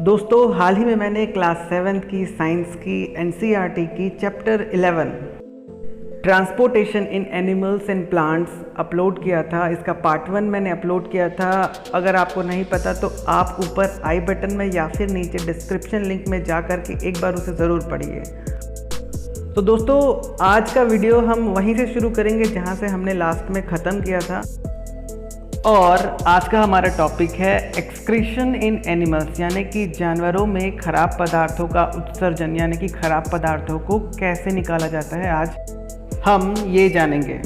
दोस्तों हाल ही में मैंने क्लास 7 की साइंस की एनसीईआरटी की chapter 11 transportation in animals and plants upload किया था। इसका पार्ट 1 मैंने अपलोड किया था। अगर आपको नहीं पता तो आप ऊपर आई बटन में या फिर नीचे डिस्क्रिप्शन लिंक में जा कर के एक बार उसे ज़रूर पढ़िए। तो दोस्तों आज का वीडियो हम वहीं से शुरू करेंगे जहां से हमने लास्ट में ख़त्म किया था, और आज का हमारा टॉपिक है एक्सक्रीशन इन एनिमल्स, यानी कि जानवरों में खराब पदार्थों का उत्सर्जन, यानी कि खराब पदार्थों को कैसे निकाला जाता है। आज हम ये जानेंगे।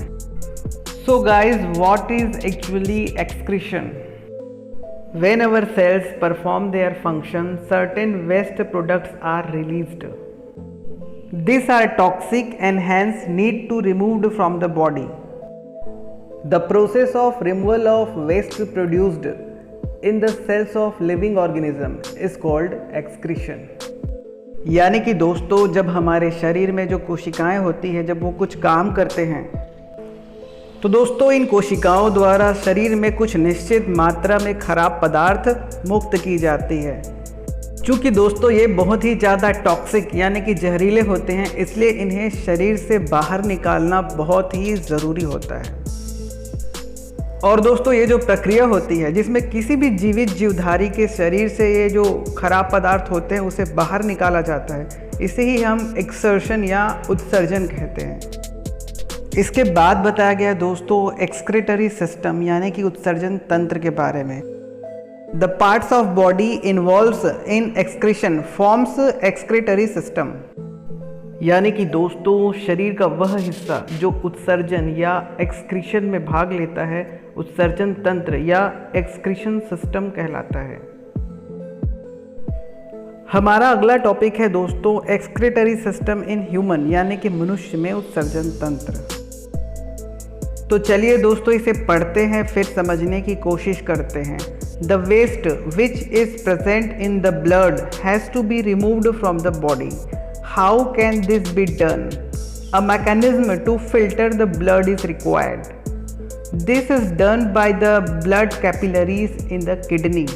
So guys, what is actually excretion? When our cells perform their function, certain waste products are released. These are toxic and hence need to removed from the body. The process of removal of waste produced in the cells of living organism is called excretion. यानी कि दोस्तों जब हमारे शरीर में जो कोशिकाएं होती हैं, जब वो कुछ काम करते हैं, तो दोस्तों इन कोशिकाओं द्वारा शरीर में कुछ निश्चित मात्रा में खराब पदार्थ मुक्त की जाती है। चूँकि दोस्तों ये बहुत ही ज़्यादा टॉक्सिक यानी कि जहरीले होते हैं, इसलिए इन्हें शरीर से बाहर निकालना बहुत ही ज़रूरी होता है। और दोस्तों ये जो प्रक्रिया होती है जिसमें किसी भी जीवित जीवधारी के शरीर से ये जो खराब पदार्थ होते हैं उसे बाहर निकाला जाता है, इसे ही हम एक्सर्शन या उत्सर्जन कहते हैं। इसके बाद बताया गया दोस्तों एक्सक्रीटरी सिस्टम यानी कि उत्सर्जन तंत्र के बारे में। The parts of body involves in excretion forms excretory system. यानी कि दोस्तों शरीर का वह हिस्सा जो उत्सर्जन या एक्सक्रीशन में भाग लेता है, उत्सर्जन तंत्र या एक्सक्रीशन सिस्टम कहलाता है। हमारा अगला टॉपिक है दोस्तों एक्सक्रीटरी सिस्टम इन ह्यूमन, यानी कि मनुष्य में उत्सर्जन तंत्र। तो चलिए दोस्तों इसे पढ़ते हैं, फिर समझने की कोशिश करते हैं। The waste which is present in the blood has to be removed from the body. How can this be done? A mechanism to filter the blood is required. This is done by the blood capillaries in the kidney.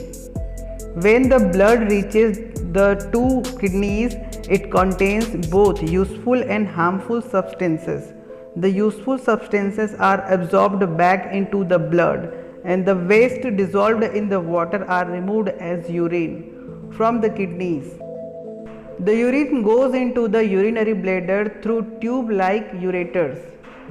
When the blood reaches the two kidneys, it contains both useful and harmful substances. The useful substances are absorbed back into the blood, and the waste dissolved in the water are removed as urine from the kidneys. The urine goes into the urinary bladder through tube-like ureters.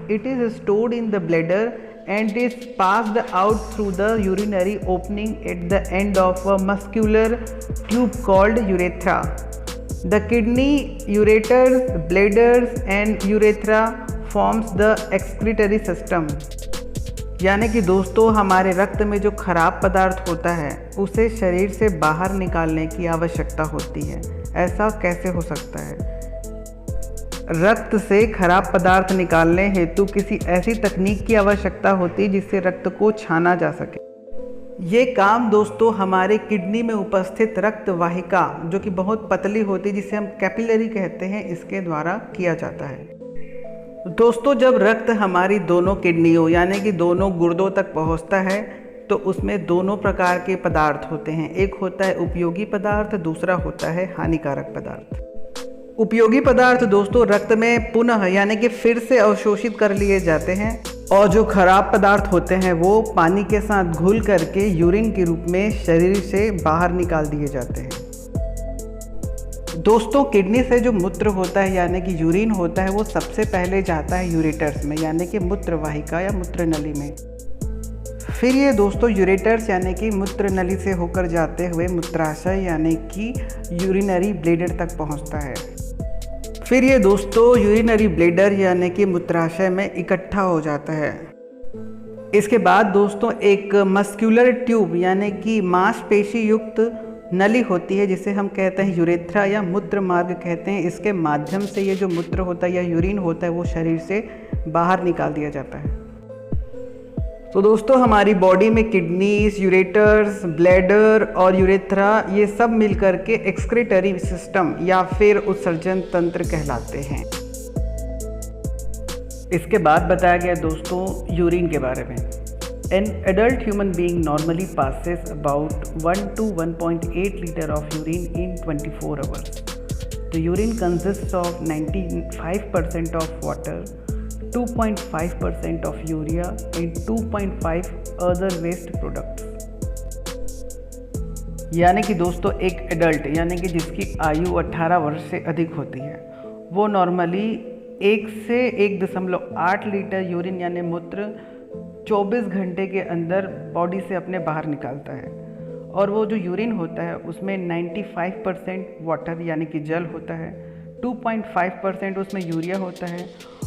It is stored in the bladder and is passed out through the urinary opening at the end of a muscular tube called urethra. The kidney, ureters, bladders and urethra forms the excretory system. यानी कि दोस्तों हमारे रक्त में जो खराब पदार्थ होता है उसे शरीर से बाहर निकालने की आवश्यकता होती है। ऐसा कैसे हो सकता है? रक्त से खराब पदार्थ निकालने हेतु किसी ऐसी तकनीक की आवश्यकता होती है जिससे रक्त को छाना जा सके। ये काम दोस्तों हमारे किडनी में उपस्थित रक्त वाहिका जो कि बहुत पतली होती है, जिसे हम कैपिलरी कहते हैं, इसके द्वारा किया जाता है। दोस्तों जब रक्त हमारी दोनों किडनियों यानी कि दोनों गुर्दों तक पहुंचता है तो उसमें दोनों प्रकार के पदार्थ होते हैं। एक होता है उपयोगी पदार्थ, दूसरा होता है हानिकारक पदार्थ। उपयोगी पदार्थ दोस्तों रक्त में पुनः यानी कि फिर से अवशोषित कर लिए जाते हैं, और जो खराब पदार्थ होते हैं वो पानी के साथ घुल करके यूरिन के रूप में शरीर से बाहर निकाल दिए जाते हैं। दोस्तों किडनी से जो मूत्र होता है यानी कि यूरिन होता है वो सबसे पहले जाता है यूरेटर्स में यानी कि मूत्र वाहिका या मूत्र नली में। फिर ये दोस्तों यूरेटर्स यानी कि मूत्र नली से होकर जाते हुए मूत्राशय यानी कि यूरिनरी ब्लैडर तक पहुंचता है। फिर ये दोस्तों यूरिनरी ब्लैडर यानी कि मूत्राशय में इकट्ठा हो जाता है। इसके बाद दोस्तों एक मस्कुलर ट्यूब यानी कि मांसपेशी युक्त नली होती है जिसे हम कहते हैं यूरेथ्रा या मूत्र मार्ग कहते हैं। इसके माध्यम से ये जो मूत्र होता है या यूरिन होता है वो शरीर से बाहर निकाल दिया जाता है। तो दोस्तों हमारी बॉडी में किडनीज, यूरेटर्स, ब्लैडर और यूरेथ्रा ये सब मिलकर के एक्सक्रीटरी सिस्टम या फिर उत्सर्जन तंत्र कहलाते हैं। इसके बाद बताया गया दोस्तों यूरिन के बारे में। An adult human being normally passes about 1 to 1.8 liter of urine in 24 hours. The urine consists of 95% of water, 2.5% of urea and 2.5 other waste products. यानी कि दोस्तों एक एडल्ट यानी कि जिसकी आयु 18 वर्ष से अधिक होती है वो नॉर्मली 1 से 1.8 लीटर यूरिन यानी मूत्र 24 घंटे के अंदर बॉडी से अपने बाहर निकालता है। और वो जो यूरिन होता है उसमें 95% वाटर यानी कि जल होता है, 2.5% उसमें यूरिया होता है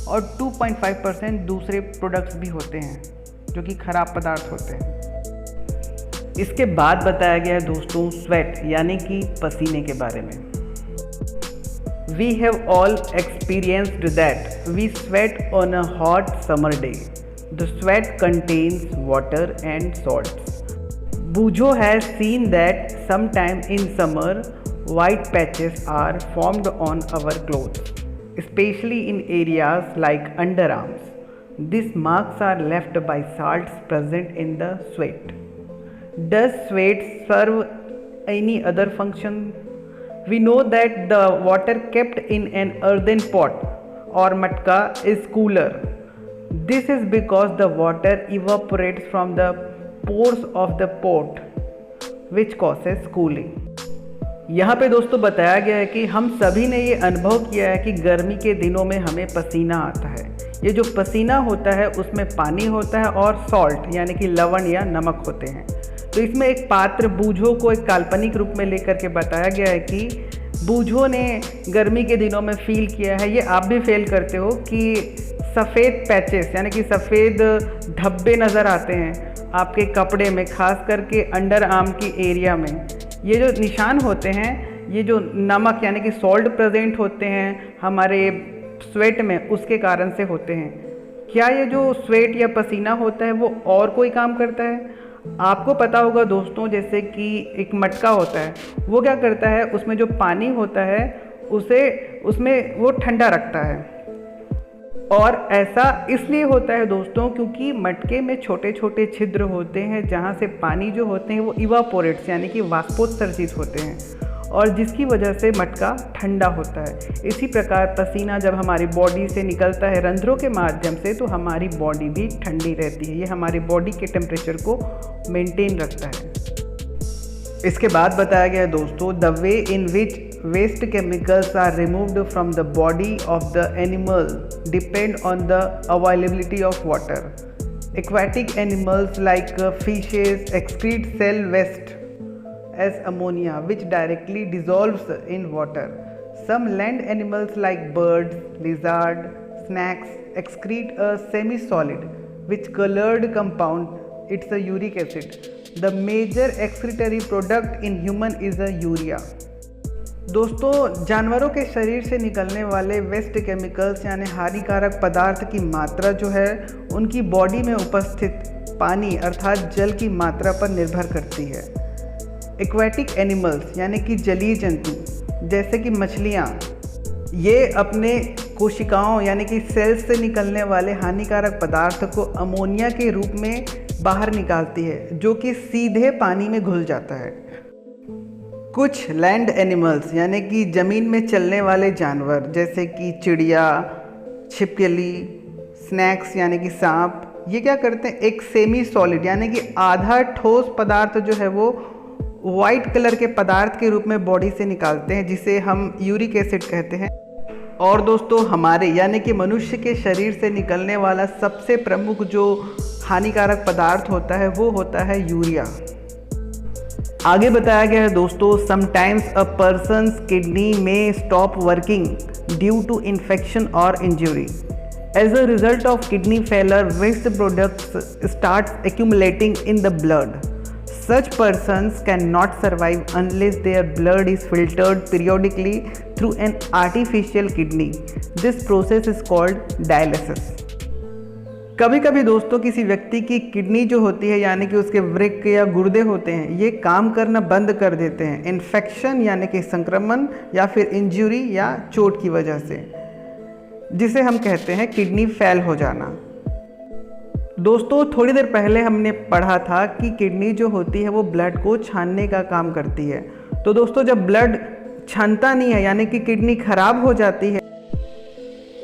और 2.5% दूसरे प्रोडक्ट्स भी होते हैं जो कि खराब पदार्थ होते हैं। इसके बाद बताया गया है दोस्तों स्वेट यानी कि पसीने के बारे में। We have all experienced that we sweat on a hot summer day. The sweat contains water and salts. Bujo has seen that sometime in summer, white patches are formed on our clothes, especially in areas like underarms. These marks are left by salts present in the sweat. Does sweat serve any other function? We know that the water kept in an earthen pot or matka is cooler. This is because the water evaporates from the pores of the pot, which causes cooling. यहाँ पे दोस्तों बताया गया है कि हम सभी ने ये अनुभव किया है कि गर्मी के दिनों में हमें पसीना आता है। ये जो पसीना होता है उसमें पानी होता है और सॉल्ट यानी कि लवण या नमक होते हैं। तो इसमें एक पात्र बूझो को एक काल्पनिक रूप में लेकर के बताया गया है कि बूझो ने गर्मी के दिनों में फील किया है, ये आप भी फील करते हो कि सफ़ेद पैचेस यानी कि सफ़ेद धब्बे नज़र आते हैं आपके कपड़े में, खास करके अंडर आर्म की एरिया में। ये जो निशान होते हैं, ये जो नमक यानी कि सॉल्ट प्रेजेंट होते हैं हमारे स्वेट में, उसके कारण से होते हैं। क्या ये जो स्वेट या पसीना होता है वो और कोई काम करता है? आपको पता होगा दोस्तों, जैसे कि एक मटका होता है, वो क्या करता है, उसमें जो पानी होता है उसमें वो ठंडा रखता है। और ऐसा इसलिए होता है दोस्तों क्योंकि मटके में छोटे छोटे छिद्र होते हैं जहाँ से पानी जो होते हैं वो इवापोरेट्स यानी कि वाष्पोत्सर्जित होते हैं और जिसकी वजह से मटका ठंडा होता है। इसी प्रकार पसीना जब हमारी बॉडी से निकलता है रंध्रों के माध्यम से तो हमारी बॉडी भी ठंडी रहती है। ये हमारी बॉडी के टेम्परेचर को मेंटेन रखता है। इसके बाद बताया गया है दोस्तों the way in which waste chemicals are removed from the body of the animal depend on the availability of water. Aquatic animals like fishes excrete cell waste as ammonia which directly dissolves in water. Some land animals like birds, lizards, snakes excrete a semi-solid which colored compound. It's a uric acid. The major excretory product in human is a urea. दोस्तों जानवरों के शरीर से निकलने वाले waste chemicals यानी हानिकारक पदार्थ की मात्रा जो है उनकी बॉडी में उपस्थित पानी अर्थात जल की मात्रा पर निर्भर करती है। एक्वेटिक एनिमल्स यानी कि जलीय जंतु जैसे कि मछलियाँ, ये अपने कोशिकाओं यानी कि सेल्स से निकलने वाले हानिकारक पदार्थ को अमोनिया के रूप में बाहर निकालती है जो कि सीधे पानी में घुल जाता है। कुछ लैंड एनिमल्स यानी कि ज़मीन में चलने वाले जानवर जैसे कि चिड़िया, छिपकली, स्नैक्स यानी कि सांप, ये क्या करते हैं, एक सेमी सॉलिड यानी कि आधा ठोस पदार्थ जो है वो वाइट कलर के पदार्थ के रूप में बॉडी से निकालते हैं जिसे हम यूरिक एसिड कहते हैं। और दोस्तों हमारे यानी कि मनुष्य के शरीर से निकलने वाला सबसे प्रमुख जो हानिकारक पदार्थ होता है वो होता है यूरिया। आगे बताया गया है दोस्तों समटाइम्स अ पर्सन्स किडनी में stop working due to infection और injury. As a result of kidney failure waste products start accumulating in the blood. Such persons cannot survive unless their blood is filtered periodically through an artificial kidney. This process is called dialysis. कभी कभी दोस्तों किसी व्यक्ति की kidney जो होती है यानी कि उसके वृक्क या गुर्दे होते हैं ये काम करना बंद कर देते हैं इन्फेक्शन यानी कि संक्रमण या फिर इंजरी या चोट की वजह से, जिसे हम कहते हैं किडनी फेल हो जाना। दोस्तों थोड़ी देर पहले हमने पढ़ा था कि किडनी जो होती है वो ब्लड को छानने का काम करती है। तो दोस्तों जब ब्लड छानता नहीं है यानी कि किडनी खराब हो जाती है,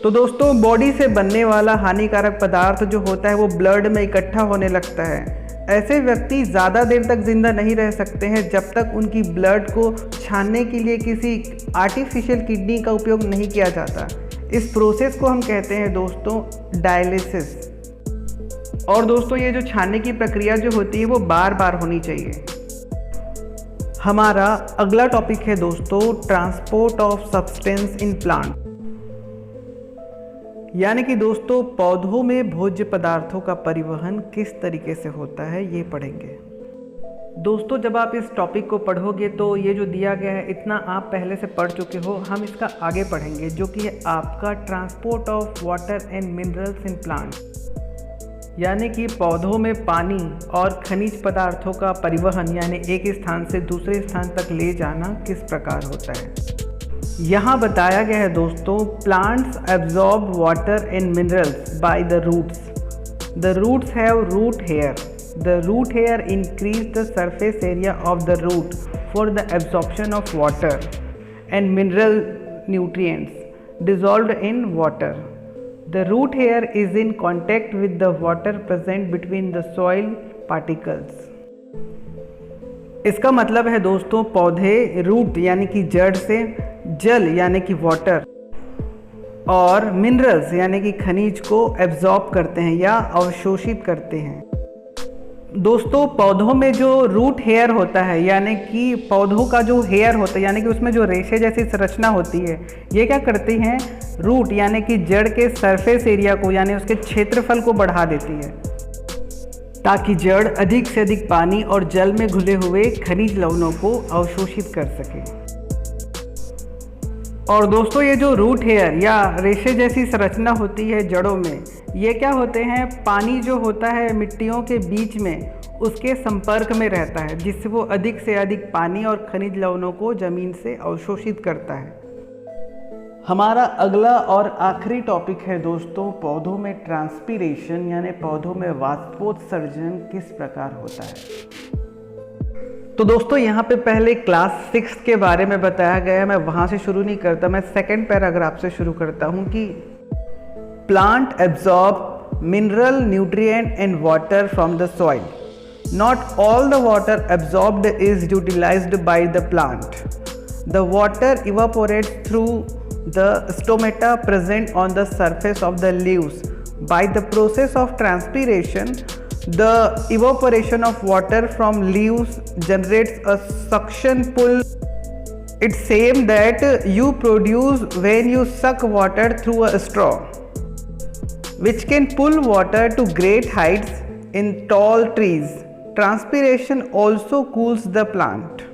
तो दोस्तों बॉडी से बनने वाला हानिकारक पदार्थ जो होता है वो ब्लड में इकट्ठा होने लगता है। ऐसे व्यक्ति ज़्यादा देर तक जिंदा नहीं रह सकते हैं जब तक उनकी ब्लड को छानने के लिए किसी आर्टिफिशियल किडनी का उपयोग नहीं किया जाता। इस प्रोसेस को हम कहते हैं दोस्तों डायलिसिस। और दोस्तों ये जो छानने की प्रक्रिया जो होती है वो बार बार होनी चाहिए। हमारा अगला टॉपिक है दोस्तों transport of substance in plant, यानी कि दोस्तों पौधों में भोज्य पदार्थों का परिवहन किस तरीके से होता है ये पढ़ेंगे। दोस्तों जब आप इस टॉपिक को पढ़ोगे तो ये जो दिया गया है इतना आप पहले से पढ़ चुके हो, हम इसका आगे पढ़ेंगे जो कि है आपका transport of water and minerals in plant, यानी कि पौधों में पानी और खनिज पदार्थों का परिवहन यानी एक स्थान से दूसरे स्थान तक ले जाना किस प्रकार होता है। यहाँ बताया गया है दोस्तों plants absorb water and minerals by the roots. The roots have root hair. The root hair increase the surface area of the root for the absorption of water and mineral nutrients dissolved in water. The root hair is in contact with the water present between the soil particles. इसका मतलब है दोस्तों पौधे root यानी कि जड़ से जल यानी कि वाटर और मिनरल्स यानी कि खनिज को एब्जॉर्ब करते हैं या अवशोषित करते हैं। दोस्तों पौधों में जो रूट हेयर होता है यानी कि पौधों का जो हेयर होता है यानी कि उसमें जो रेशे जैसी संरचना होती है, ये क्या करती हैं रूट यानी कि जड़ के सरफेस एरिया को यानी उसके क्षेत्रफल को बढ़ा देती है ताकि जड़ अधिक से अधिक पानी और जल में घुले हुए खनिज लवणों को अवशोषित कर सके। और दोस्तों ये जो रूट हेयर या रेशे जैसी संरचना होती है जड़ों में, ये क्या होते हैं पानी जो होता है मिट्टियों के बीच में उसके संपर्क में रहता है जिससे वो अधिक से अधिक पानी और खनिज लवणों को जमीन से अवशोषित करता है। हमारा अगला और आखिरी टॉपिक है दोस्तों पौधों में ट्रांसपीरेशन यानी पौधों में वाष्पोत्सर्जन किस प्रकार होता है। तो दोस्तों यहाँ पे पहले क्लास 6 के बारे में बताया गया है, मैं वहाँ से शुरू नहीं करता, मैं सेकेंड पैराग्राफ से शुरू करता हूँ कि plant absorb mineral nutrient and water from the soil. Not all the water absorbed is utilised by the plant. The water evaporates through the stomata present on the surface of the leaves. By the process of transpiration, the evaporation of water from leaves generates a suction pull. It's same that you produce when you suck water through a straw, which can pull water to great heights in tall trees. Transpiration also cools the plant.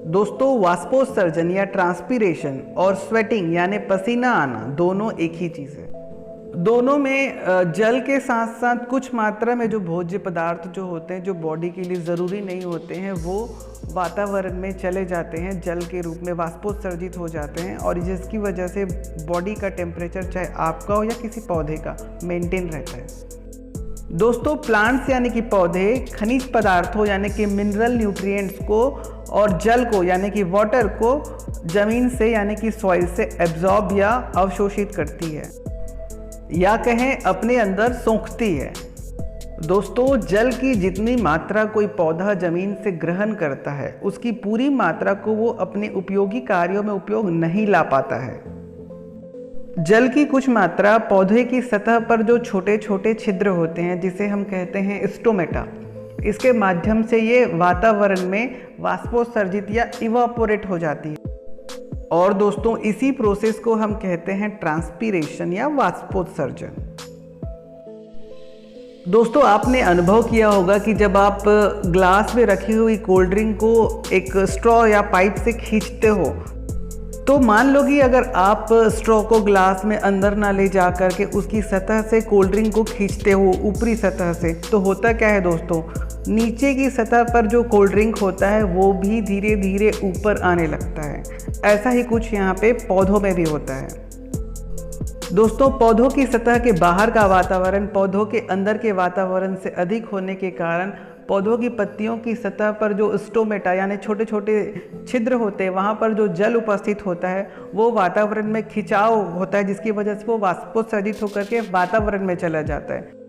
दोस्तों वाष्पोत्सर्जन या transpiration और sweating यानी पसीना आना दोनों एक ही चीज़ है। दोनों में जल के साथ साथ कुछ मात्रा में जो भोज्य पदार्थ जो होते हैं जो बॉडी के लिए ज़रूरी नहीं होते हैं वो वातावरण में चले जाते हैं, जल के रूप में वाष्पोत्सर्जित हो जाते हैं और जिसकी वजह से बॉडी का टेम्परेचर चाहे आपका हो या किसी पौधे का मेंटेन रहता है। दोस्तों प्लांट्स यानी कि पौधे खनिज पदार्थों यानी कि मिनरल न्यूट्रिएंट्स को और जल को यानी कि वाटर को जमीन से यानी कि सॉइल से एब्जॉर्ब या अवशोषित करती है या कहें अपने अंदर सोखती है। दोस्तों जल की जितनी मात्रा कोई पौधा जमीन से ग्रहण करता है उसकी पूरी मात्रा को वो अपने उपयोगी कार्यों में उपयोग नहीं ला पाता है। जल की कुछ मात्रा पौधे की सतह पर जो छोटे छोटे छिद्र होते हैं जिसे हम कहते हैं स्टोमेटा, इसके माध्यम से ये वातावरण में वाष्पोत्सर्जित या इवापोरेट हो जाती है और दोस्तों इसी प्रोसेस को हम कहते हैं ट्रांसपीरेशन या वाष्पोत्सर्जन। दोस्तों आपने अनुभव किया होगा कि जब आप ग्लास में रखी हुई कोल्ड ड्रिंक को एक स्ट्रॉ या पाइप से खींचते हो तो मान लो कि अगर आप स्ट्रॉ को ग्लास में अंदर ना ले जा कर के उसकी सतह से कोल्ड ड्रिंक को खींचते हो ऊपरी सतह से, तो होता क्या है दोस्तों नीचे की सतह पर जो कोल्ड ड्रिंक होता है वो भी धीरे धीरे ऊपर आने लगता है। ऐसा ही कुछ यहाँ पे पौधों में भी होता है। दोस्तों, पौधों की सतह के बाहर का वातावरण पौधों के अंदर के वातावरण से अधिक होने के कारण पौधों की पत्तियों की सतह पर जो स्टोमेटा यानी छोटे छोटे छिद्र होते हैं, वहाँ पर जो जल उपस्थित होता है वो वातावरण में खिंचाव होता है, जिसकी वजह से वो वाष्पोत्सर्जित होकर के वातावरण में चला जाता है।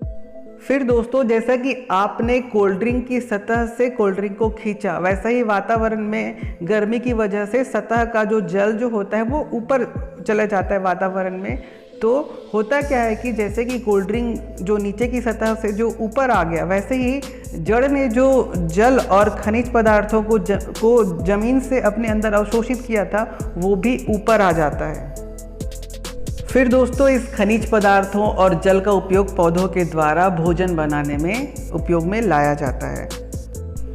फिर दोस्तों, जैसा कि आपने कोल्ड ड्रिंक की सतह से कोल्ड ड्रिंक को खींचा, वैसा ही वातावरण में गर्मी की वजह से सतह का जो जल जो होता है वो ऊपर चला जाता है वातावरण में। तो होता क्या है कि जैसे कि कोल्ड ड्रिंक जो नीचे की सतह से जो ऊपर आ गया, वैसे ही जड़ ने जो जल और खनिज पदार्थों को जमीन से अपने अंदर अवशोषित किया था वो भी ऊपर आ जाता है। फिर दोस्तों, इस खनिज पदार्थों और जल का उपयोग पौधों के द्वारा भोजन बनाने में उपयोग में लाया जाता है।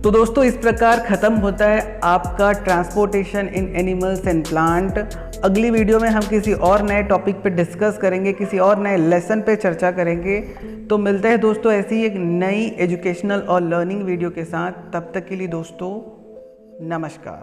तो दोस्तों, इस प्रकार ख़त्म होता है आपका transportation in animals and plant. अगली वीडियो में हम किसी और नए टॉपिक पे डिस्कस करेंगे, किसी और नए लेसन पे चर्चा करेंगे। तो मिलते हैं दोस्तों ऐसी ही एक नई एजुकेशनल और लर्निंग वीडियो के साथ। तब तक के लिए दोस्तों नमस्कार।